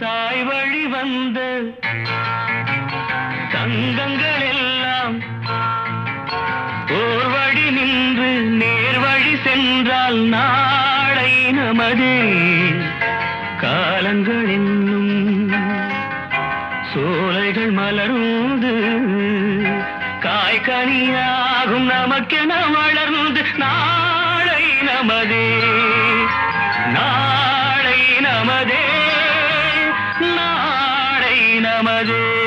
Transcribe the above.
தாய் வழி வந்த தங்கங்கள் எல்லாம் ஓர் வழி நின்று நேர் வழி சென்றால் நாளை நமதே. காலங்கள் என்னும் சோலைகள் மலர்ந்து காய்கனியாகும் நமக்கென வளர்ந்து நாளை நமதே. நாளை நமதே, நாளை நமதே.